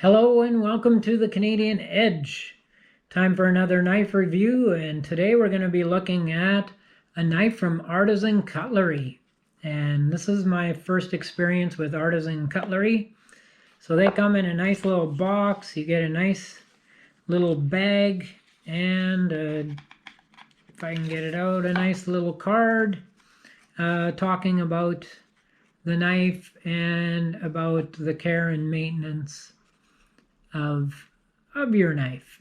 Hello and welcome to the Canadian Edge. Time for another knife review, and today we're going to be looking at a knife from Artisan Cutlery. And this is my first experience with Artisan Cutlery. So they come in a nice little box. You get a nice little bag and if I can get it out, a nice little card talking about the knife and about the care and maintenance of your knife.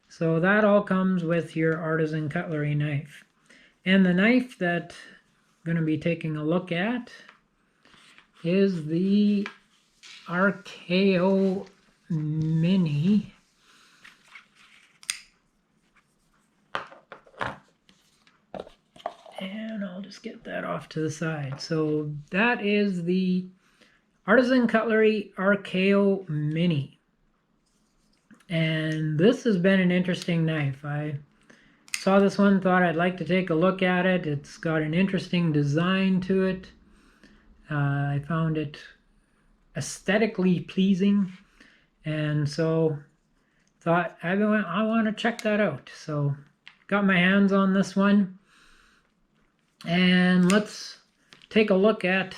So that all comes with your Artisan Cutlery knife. And the knife that I'm going to be taking a look at is the Archaeo Mini. And I'll just get that off to the side. So that is the Artisan Cutlery Archaeo Mini. And this has been an interesting knife. I saw this one, thought I'd like to take a look at it. It's got an interesting design to it. I found it aesthetically pleasing, and so thought I want to check that out. So got my hands on this one, and let's take a look at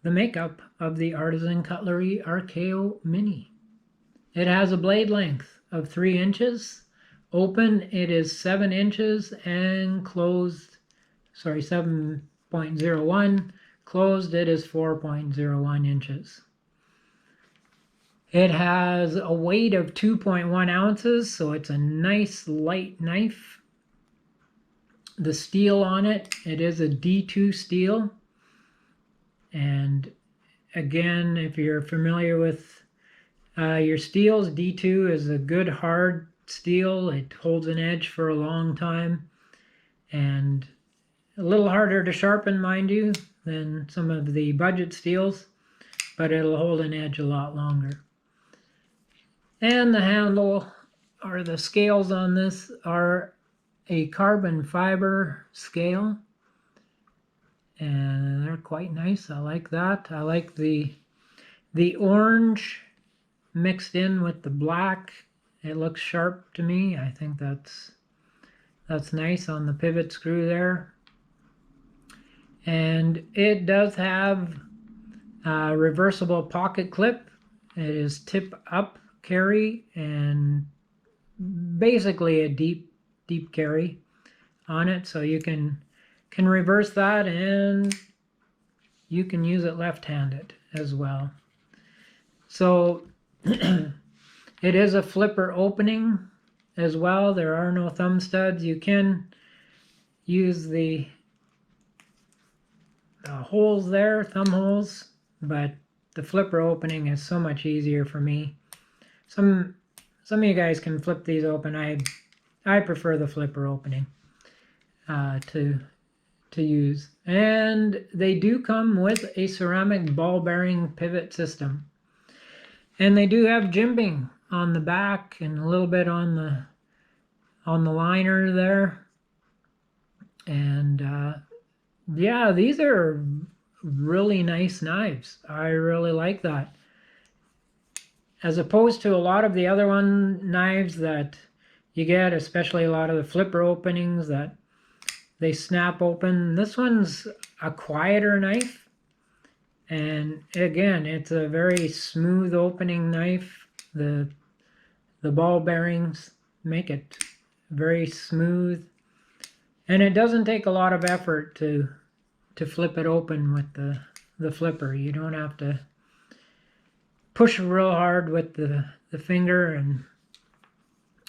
the makeup of the Artisan Cutlery Archaeo Mini. It has a blade length of 3 inches. Open, it is 7 inches, and closed, 7.01. Closed, it is 4.01 inches. It has a weight of 2.1 ounces, so it's a nice light knife. The steel on it, it is a D2 steel. And again, if you're familiar with your steels, D2 is a good hard steel. It holds an edge for a long time, and a little harder to sharpen, mind you, than some of the budget steels, but it'll hold an edge a lot longer. And the handle, or the scales on this, are a carbon fiber scale, and they're quite nice. I like that. I like the orange mixed in with the black. It looks sharp to me. I think that's nice on the pivot screw there. And it does have a reversible pocket clip. It is tip up carry and basically a deep carry on it, so you can reverse that, and you can use it left-handed as well. So it is a flipper opening as well. There are no thumb studs. You can use the holes there, thumb holes, but the flipper opening is so much easier for me. Some of you guys can flip these open. I prefer the flipper opening to use. And they do come with a ceramic ball bearing pivot system. And they do have jimping on the back and a little bit on the liner there. And yeah, these are really nice knives. I really like that. As opposed to a lot of the other knives that you get, especially a lot of the flipper openings that they snap open. This one's a quieter knife. And again, it's a very smooth opening knife. The ball bearings make it very smooth, and it doesn't take a lot of effort to flip it open with the flipper. You don't have to push real hard with the finger,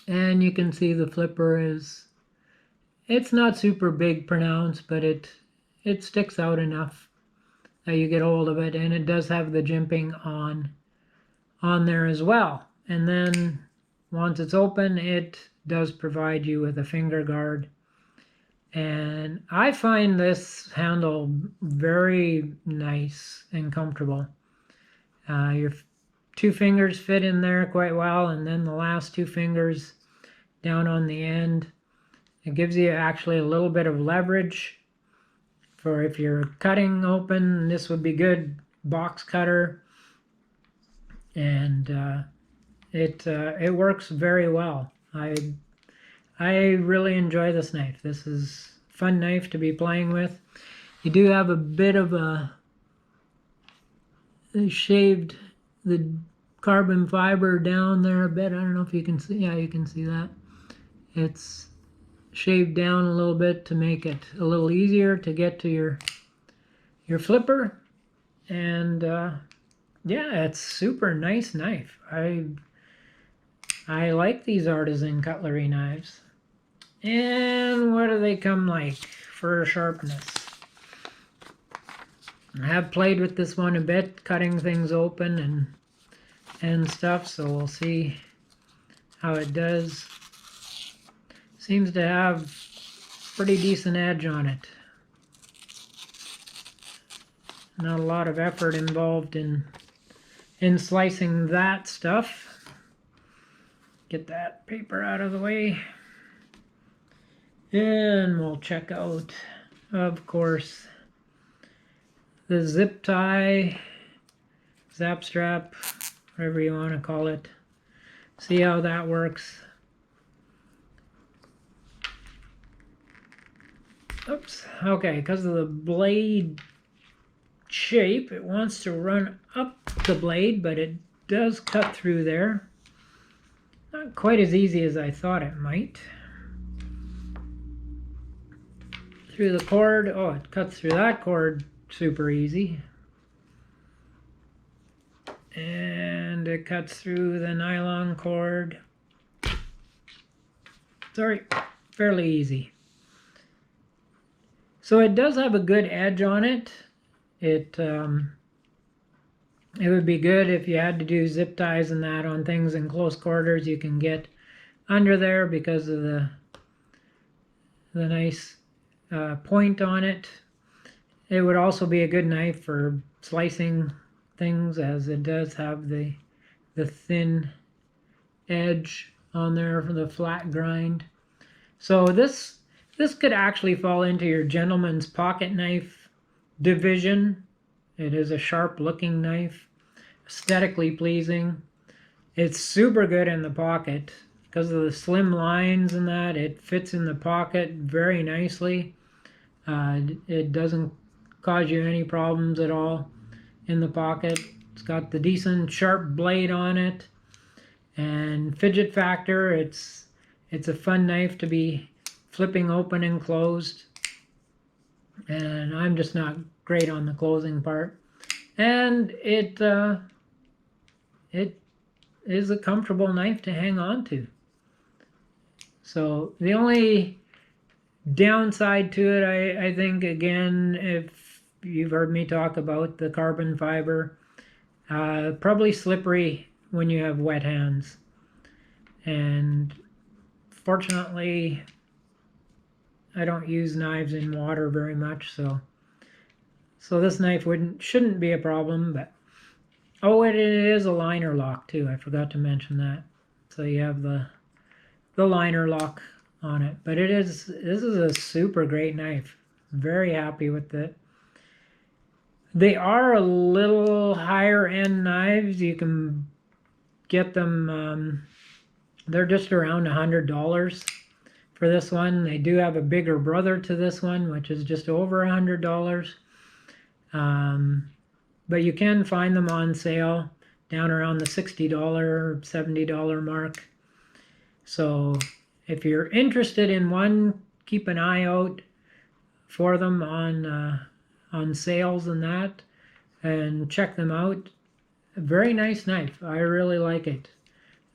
and you can see the flipper it's not super big pronounced, but it sticks out enough that you get hold of it, and it does have the jimping on there as well. And then once it's open, it does provide you with a finger guard. And I find this handle very nice and comfortable. Your 2 fingers fit in there quite well, and then the last 2 fingers down on the end. It gives you actually a little bit of leverage for if you're cutting open. This would be good box cutter. and it works very well. I really enjoy this knife. This is a fun knife to be playing with. You do have a bit of they shaved the carbon fiber down there a bit. I don't know if you can see. Yeah, you can see that. It's shaved down a little bit to make it a little easier to get to your flipper. And yeah, it's super nice knife. I like these Artisan Cutlery knives. And what do they come like for sharpness? I have played with this one a bit, cutting things open and stuff, so we'll see how it does. Seems to have pretty decent edge on it. Not a lot of effort involved in slicing that stuff. Get that paper out of the way. And we'll check out, of course, the zip tie, zap strap, whatever you want to call it. See how that works. Oops, okay, because of the blade shape, it wants to run up the blade, but it does cut through there. Not quite as easy as I thought it might. Through the cord, oh, it cuts through that cord super easy. And it cuts through the nylon cord. Sorry, fairly easy. So it does have a good edge on it. It would be good if you had to do zip ties and that on things in close quarters. You can get under there because of the nice point on it. It would also be a good knife for slicing things, as it does have the thin edge on there for the flat grind. So this could actually fall into your gentleman's pocket knife division. It is a sharp looking knife, aesthetically pleasing. It's super good in the pocket because of the slim lines and that. It fits in the pocket very nicely. It doesn't cause you any problems at all in the pocket. It's got the decent sharp blade on it, and fidget factor. It's a fun knife to be flipping open and closed, and I'm just not great on the closing part. And it is a comfortable knife to hang on to. So the only downside to it, I think, again, if you've heard me talk about the carbon fiber, probably slippery when you have wet hands. And fortunately, I don't use knives in water very much, so this knife shouldn't be a problem. But oh, it is a liner lock too. I forgot to mention that. So you have the liner lock on it. But this is a super great knife. Very happy with it. They are a little higher end knives. You can get them, they're just around $100 for this one. They do have a bigger brother to this one, which is just over $100. But you can find them on sale down around the $60, $70 mark. So if you're interested in one, keep an eye out for them on sales and that, and check them out. A very nice knife. I really like it.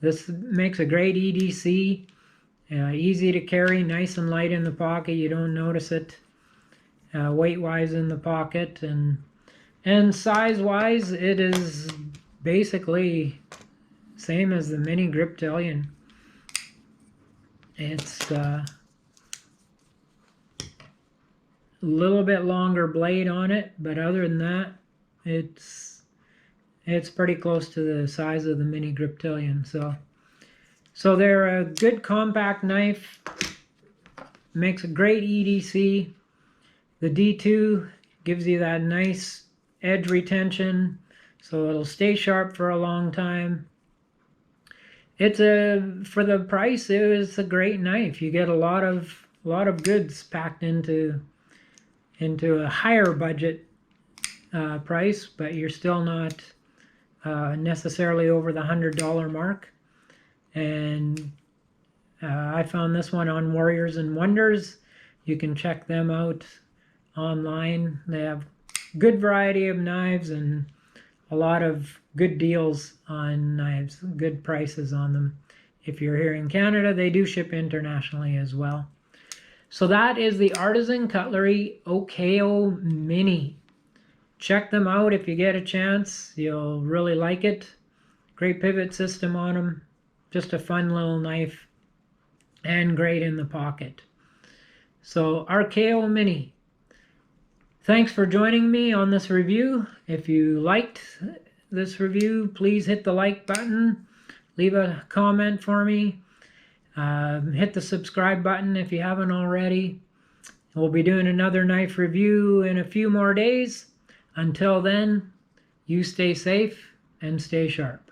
This makes a great EDC. Easy to carry, nice and light in the pocket. You don't notice it weight-wise in the pocket, and size-wise, it is basically same as the Mini Griptilian. It's a little bit longer blade on it, but other than that, it's pretty close to the size of the Mini Griptilian. So they're a good compact knife. Makes a great EDC. The D2 gives you that nice edge retention. so it'll stay sharp for a long time. For the price, it was a great knife. You get a lot of goods packed into a higher budget price, but you're still not necessarily over the $100 mark. And I found this one on Warriors and Wonders. You can check them out online. They have good variety of knives and a lot of good deals on knives, good prices on them. If you're here in Canada, they do ship internationally as well. So that is the Artisan Cutlery Archaeo Mini. Check them out if you get a chance. You'll really like it. Great pivot system on them. Just a fun little knife and great in the pocket. So Archaeo Mini. Thanks for joining me on this review. If you liked this review, please hit the like button. Leave a comment for me. Hit the subscribe button if you haven't already. We'll be doing another knife review in a few more days. Until then, you stay safe and stay sharp.